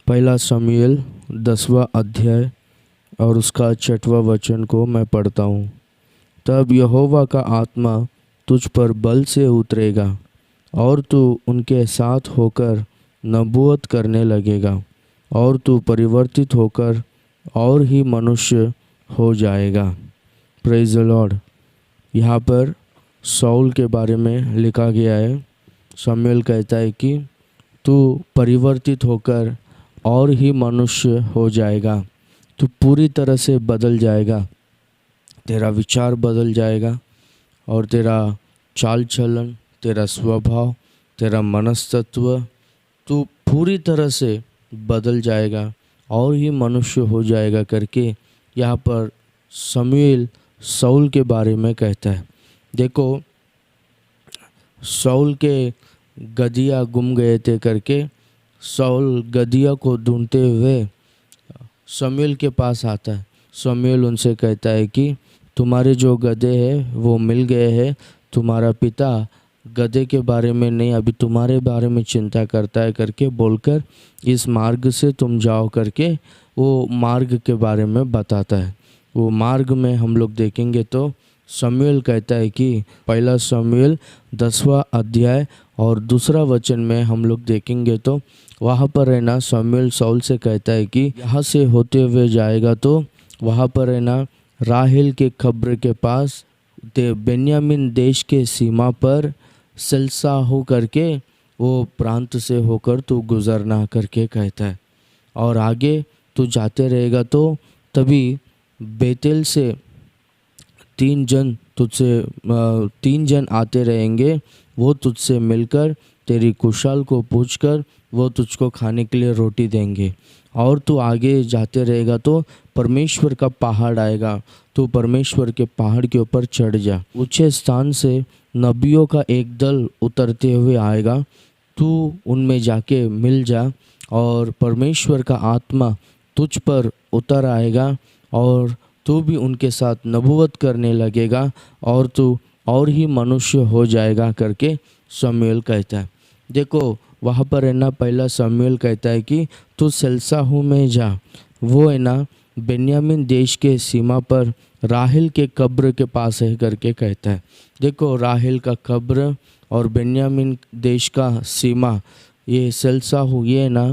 पहला शमूएल 10वां अध्याय और उसका 6वां वचन को मैं पढ़ता हूँ। तब यहोवा का आत्मा तुझ पर बल से उतरेगा और तू उनके साथ होकर नबूवत करने लगेगा और तू परिवर्तित होकर और ही मनुष्य हो जाएगा। Praise the Lord. यहाँ पर शाऊल के बारे में लिखा गया है। शमूएल कहता है कि तू परिवर्तित होकर और ही मनुष्य हो जाएगा, तू पूरी तरह से बदल जाएगा, तेरा विचार बदल जाएगा और तेरा चाल चलन, तेरा स्वभाव, तेरा मनस्तत्व, तू पूरी तरह से बदल जाएगा और ही मनुष्य हो जाएगा करके यहाँ पर शमूएल शाऊल के बारे में कहता है। देखो, शाऊल के गदहिया गुम गए थे करके शाऊल गदहिया को ढूंढते हुए शमूएल के पास आता है। शमूएल उनसे कहता है कि तुम्हारे जो गधे हैं वो मिल गए हैं, तुम्हारा पिता गधे के बारे में नहीं, अभी तुम्हारे बारे में चिंता करता है करके बोलकर इस मार्ग से तुम जाओ करके वो मार्ग के बारे में बताता है। वो मार्ग में हम लोग देखेंगे तो शमूएल कहता है कि पहला शमूएल 10वां अध्याय और दूसरा वचन में हम लोग देखेंगे तो वहाँ पर है ना, शमूएल शाऊल से कहता है कि यहाँ से होते हुए जाएगा तो वहाँ पर है ना, राहेल के कब्र के पास बेन्यामीन देश के सीमा पर सेल्साहु करके वो प्रांत से होकर तू गुजरना करके कहता है। और आगे तू जाते रहेगा तो तभी बेतेल से तीन जन आते रहेंगे, वो तुझसे मिलकर तेरी कुशल को पूछकर वो तुझको खाने के लिए रोटी देंगे। और तू आगे जाते रहेगा तो परमेश्वर का पहाड़ आएगा, तू परमेश्वर के पहाड़ के ऊपर चढ़ जा। ऊंचे स्थान से नबियों का एक दल उतरते हुए आएगा, तू उनमें जाके मिल जा और परमेश्वर का आत्मा तुझ पर उतर आएगा और तू भी उनके साथ नबूवत करने लगेगा और तू और ही मनुष्य हो जाएगा करके शमूएल कहता है। देखो, वहाँ पर है ना, पहला शमूएल कहता है कि तू सेल्साहु में जा, वो है ना बेन्यामीन देश के सीमा पर राहेल के कब्र के पास है करके कहता है। देखो, राहेल का कब्र और बेन्यामीन देश का सीमा, ये सेल्साहु, ये ना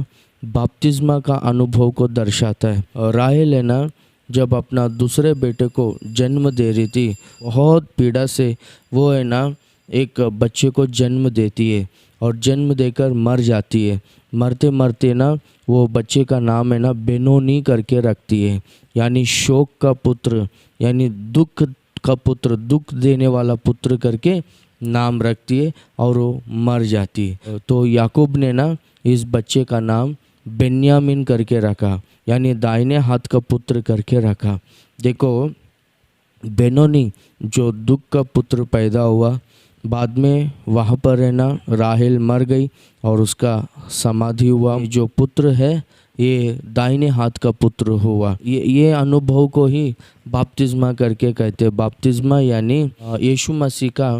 बपतिस्मा का अनुभव को दर्शाता है। और राहेल है ना, जब अपना दूसरे बेटे को जन्म दे रही थी, बहुत पीड़ा से वो है ना एक बच्चे को जन्म देती है और जन्म देकर मर जाती है। मरते मरते ना वो बच्चे का नाम है ना बेनोनी करके रखती है, यानी शोक का पुत्र, यानी दुख का पुत्र, दुख देने वाला पुत्र करके नाम रखती है और वो मर जाती है। तो याकूब ने ना इस बच्चे का नाम बेन्यामीन करके रखा, यानी दाहिने हाथ का पुत्र करके रखा। देखो, बेनोनी जो दुख का पुत्र पैदा हुआ, बाद में वहाँ पर है ना राहेल मर गई और उसका समाधि हुआ। जो पुत्र है ये दाहिने हाथ का पुत्र हुआ। ये अनुभव को ही बपतिस्मा करके कहते हैं। बपतिस्मा यानी यीशु मसीह का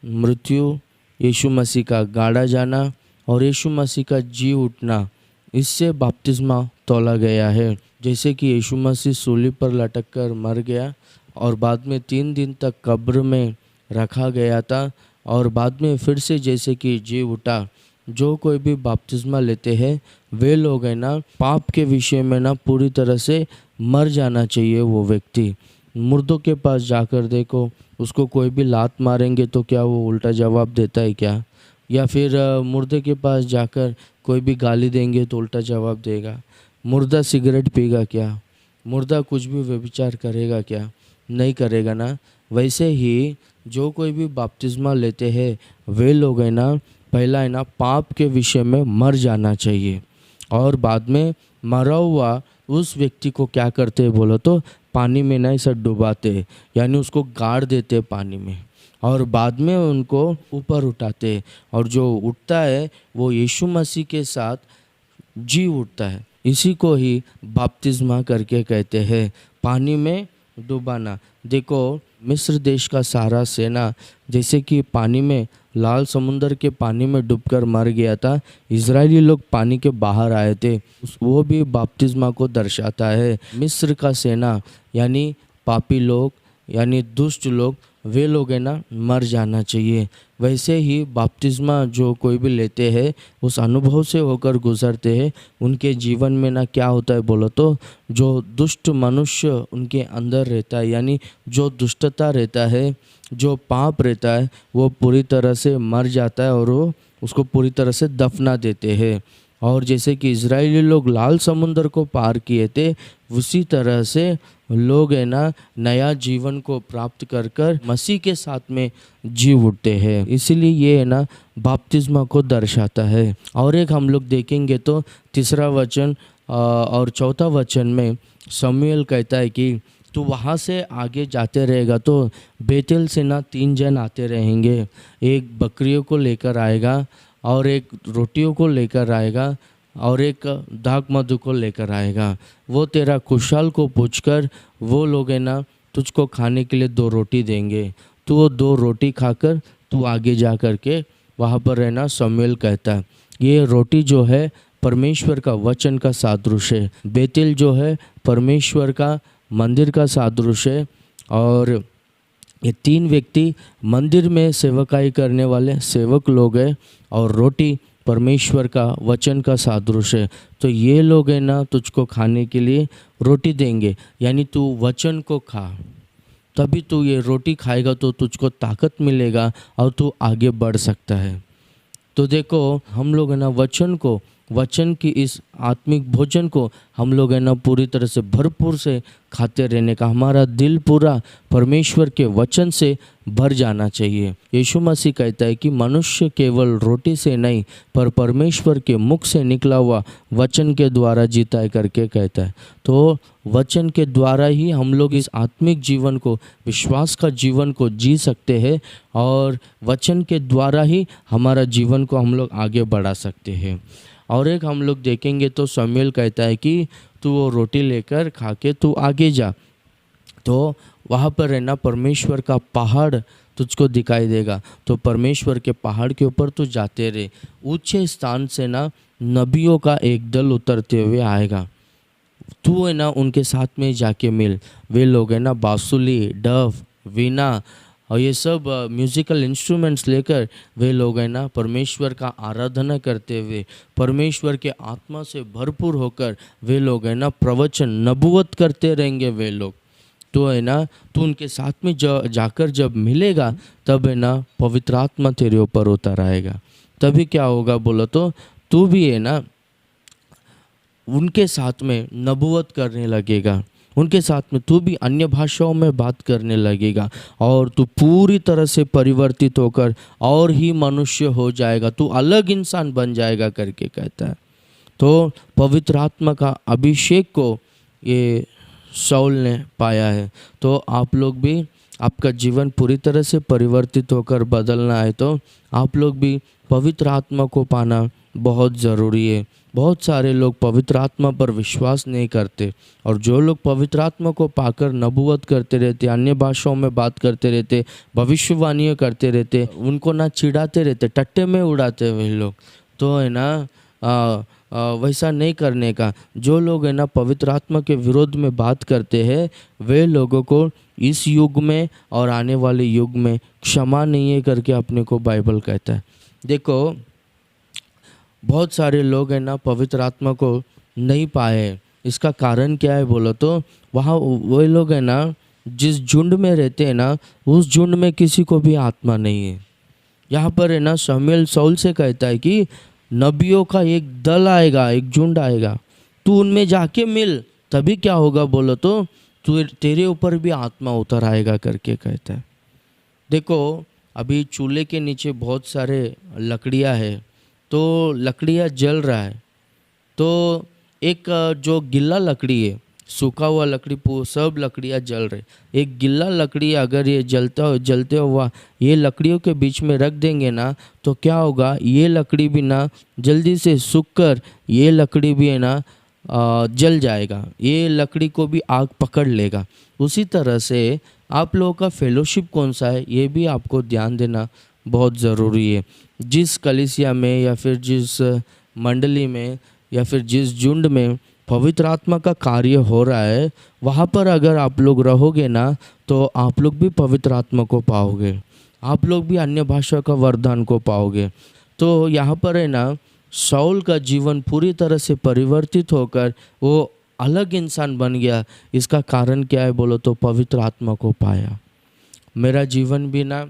मृत्यु, यीशु मसीह का गाड़ा जाना और यीशु मसीह का जी उठना, इससे बपतिस्मा तोला गया है। जैसे कि यीशु मसीह सूली पर लटक कर मर गया और बाद में 3 दिन तक कब्र में रखा गया था और बाद में फिर से जैसे कि जी उठा। जो कोई भी बपतिस्मा लेते हैं वे लोग है ना पाप के विषय में ना पूरी तरह से मर जाना चाहिए। वो व्यक्ति मुर्दों के पास जाकर देखो, उसको कोई भी लात मारेंगे तो क्या वो उल्टा जवाब देता है क्या? या फिर मुर्दे के पास जाकर कोई भी गाली देंगे तो उल्टा जवाब देगा? मुर्दा सिगरेट पीगा क्या? मुर्दा कुछ भी व्यभिचार करेगा क्या? नहीं करेगा ना। वैसे ही जो कोई भी बपतिस्मा लेते हैं वे लोग है ना, पहला है ना पाप के विषय में मर जाना चाहिए और बाद में मरा हुआ उस व्यक्ति को क्या करते हैं बोलो तो पानी में ना ऐसा डुबाते, यानी उसको गाड़ देते पानी में और बाद में उनको ऊपर उठाते और जो उठता है वो यीशु मसीह के साथ जी उठता है। इसी को ही बपतिस्मा करके कहते हैं। पानी में डुबाना। देखो मिस्र देश का सारा सेना जैसे कि पानी में, लाल समुंदर के पानी में डूबकर मर गया था, इजरायली लोग पानी के बाहर आए थे, वो भी बपतिस्मा को दर्शाता है। मिस्र का सेना यानी पापी लोग, यानी दुष्ट लोग, वे लोग है ना मर जाना चाहिए। वैसे ही बपतिस्मा जो कोई भी लेते हैं उस अनुभव से होकर गुजरते हैं, उनके जीवन में ना क्या होता है बोलो तो, जो दुष्ट मनुष्य उनके अंदर रहता है, यानी जो दुष्टता रहता है, जो पाप रहता है, वो पूरी तरह से मर जाता है और वो उसको पूरी तरह से दफना देते हैं। और जैसे कि इजरायली लोग लाल समुंदर को पार किए थे, उसी तरह से लोग है ना नया जीवन को प्राप्त कर कर मसीह के साथ में जी उठते हैं। इसीलिए ये है ना बपतिस्मा को दर्शाता है। और एक हम लोग देखेंगे तो तीसरा वचन और चौथा वचन में शमूएल कहता है कि तू वहाँ से आगे जाते रहेगा तो बेतेल से ना 3 जन आते रहेंगे, एक बकरियों को लेकर आएगा और एक रोटियों को लेकर आएगा और एक दाख मधु को लेकर आएगा। वो तेरा कुशल को पूछकर वो लोग है ना तुझको खाने के लिए 2 रोटी देंगे। तो वो 2 रोटी खाकर तू आगे जा कर के वहाँ पर रहना। शमूएल कहता है ये रोटी जो है परमेश्वर का वचन का सादृश्य है, बेतेल जो है परमेश्वर का मंदिर का सादृश्य है, और ये 3 व्यक्ति मंदिर में सेवकाई करने वाले सेवक लोग हैं, और रोटी परमेश्वर का वचन का सादृश्य है। तो ये लोग हैं ना तुझको खाने के लिए रोटी देंगे, यानी तू वचन को खा, तभी तू ये रोटी खाएगा तो तुझको ताकत मिलेगा और तू आगे बढ़ सकता है। तो देखो हम लोग है ना वचन की इस आत्मिक भोजन को हम लोग है ना पूरी तरह से भरपूर से खाते रहने का, हमारा दिल पूरा परमेश्वर के वचन से भर जाना चाहिए। यीशु मसीह कहता है कि मनुष्य केवल रोटी से नहीं पर परमेश्वर के मुख से निकला हुआ वचन के द्वारा जीता है करके कहता है। तो वचन के द्वारा ही हम लोग इस आत्मिक जीवन को, विश्वास का जीवन को जी सकते हैं, और वचन के द्वारा ही हमारा जीवन को हम लोग आगे बढ़ा सकते हैं। और एक हम लोग देखेंगे तो शमूएल कहता है कि तू वो रोटी लेकर खा के तू आगे जा, तो वहाँ पर रहना परमेश्वर का पहाड़ तुझको दिखाई देगा। तो परमेश्वर के पहाड़ के ऊपर तू जाते रहे, ऊंचे स्थान से ना नबियों का एक दल उतरते हुए आएगा, तू है ना उनके साथ में जाके मिल। वे लोग है ना बांसुरी, डफ, वीणा और ये सब म्यूज़िकल इंस्ट्रूमेंट्स लेकर वे लोग है ना परमेश्वर का आराधना करते हुए, परमेश्वर के आत्मा से भरपूर होकर वे लोग है ना प्रवचन नबूवत करते रहेंगे वे लोग। तो है ना तू उनके साथ में जाकर जब मिलेगा तब है ना पवित्र आत्मा तेरे ऊपर उतर आएगा। तभी क्या होगा बोलो तो तू भी है ना उनके साथ में नबूवत करने लगेगा, उनके साथ में तू भी अन्य भाषाओं में बात करने लगेगा, और तू पूरी तरह से परिवर्तित होकर और ही मनुष्य हो जाएगा, तू अलग इंसान बन जाएगा करके कहता है। तो पवित्र आत्मा का अभिषेक को ये शाऊल ने पाया है। तो आप लोग भी, आपका जीवन पूरी तरह से परिवर्तित होकर बदलना है तो आप लोग भी पवित्र आत्मा को पाना बहुत ज़रूरी है। बहुत सारे लोग पवित्र आत्मा पर विश्वास नहीं करते, और जो लोग पवित्र आत्मा को पाकर नबूवत करते रहते, अन्य भाषाओं में बात करते रहते, भविष्यवाणियाँ करते रहते, उनको ना चिढ़ाते रहते, टट्टे में उड़ाते वे लोग। तो है ना वैसा नहीं करने का। जो लोग है ना पवित्र आत्मा के विरोध में बात करते हैं, वे लोगों को इस युग में और आने वाले युग में क्षमा नहीं है करके अपने को बाइबल कहता है। देखो बहुत सारे लोग हैं ना पवित्र आत्मा को नहीं पाए, इसका कारण क्या है बोलो तो वहाँ वो लोग हैं ना जिस झुंड में रहते हैं ना उस झुंड में किसी को भी आत्मा नहीं है। यहाँ पर है ना शमूएल शाऊल से कहता है कि नबियों का एक दल आएगा, एक झुंड आएगा, तू उनमें जाके मिल, तभी क्या होगा बोलो तो तेरे ऊपर भी आत्मा उतर आएगा करके कहता है। देखो अभी चूल्हे के नीचे बहुत सारे लकड़ियाँ है, तो लकड़ियाँ जल रहा है, तो एक जो गिल्ला लकड़ी है, सूखा हुआ लकड़ी, सब लकड़ियाँ जल रहे, एक गिल्ला लकड़ी अगर ये जलते हुआ ये लकड़ियों के बीच में रख देंगे ना तो क्या होगा, ये लकड़ी भी ना जल्दी से सूख कर ये लकड़ी भी है ना जल जाएगा, ये लकड़ी को भी आग पकड़ लेगा। उसी तरह से आप लोगों का फेलोशिप कौन सा है, ये भी आपको ध्यान देना बहुत ज़रूरी है। जिस कलीसिया में या फिर जिस मंडली में या फिर जिस झुंड में पवित्र आत्मा का कार्य हो रहा है, वहाँ पर अगर आप लोग रहोगे ना, तो आप लोग भी पवित्र आत्मा को पाओगे, आप लोग भी अन्य भाषा का वरदान को पाओगे। तो यहाँ पर है ना, शाऊल का जीवन पूरी तरह से परिवर्तित होकर वो अलग इंसान बन गया। इसका कारण क्या है बोलो तो पवित्र आत्मा को पाया। मेरा जीवन भी ना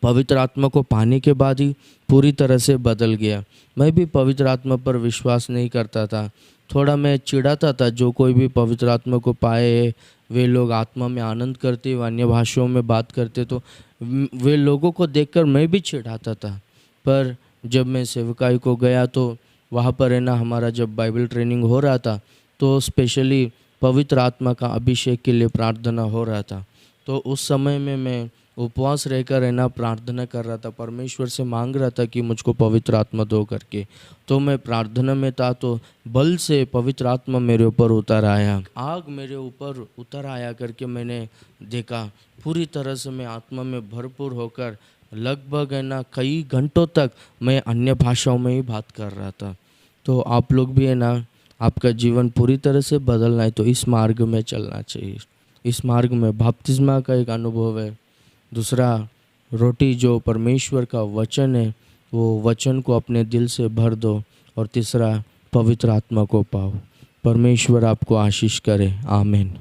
पवित्र आत्मा को पाने के बाद ही पूरी तरह से बदल गया। मैं भी पवित्र आत्मा पर विश्वास नहीं करता था, थोड़ा मैं चिढ़ाता था। जो कोई भी पवित्र आत्मा को पाए वे लोग आत्मा में आनंद करते, अन्य भाषाओं में बात करते, तो वे लोगों को देखकर मैं भी चिढ़ाता था। पर जब मैं सेवकाई को गया तो वहाँ पर है ना, हमारा जब बाइबल ट्रेनिंग हो रहा था तो स्पेशली पवित्र आत्मा का अभिषेक के लिए प्रार्थना हो रहा था। तो उस समय में मैं उपवास रहकर है ना प्रार्थना कर रहा था, परमेश्वर से मांग रहा था कि मुझको पवित्र आत्मा दो करके। तो मैं प्रार्थना में था तो बल से पवित्र आत्मा मेरे ऊपर उतर आया, आग मेरे ऊपर उतर आया करके मैंने देखा। पूरी तरह से मैं आत्मा में भरपूर होकर लगभग है ना कई घंटों तक मैं अन्य भाषाओं में ही बात कर रहा था। तो आप लोग भी है ना, आपका जीवन पूरी तरह से बदलना है तो इस मार्ग में चलना चाहिए। इस मार्ग में बपतिस्मा का एक अनुभव है, दूसरा रोटी जो परमेश्वर का वचन है वो वचन को अपने दिल से भर दो, और तीसरा पवित्र आत्मा को पाओ। परमेश्वर आपको आशीष करे। आमीन।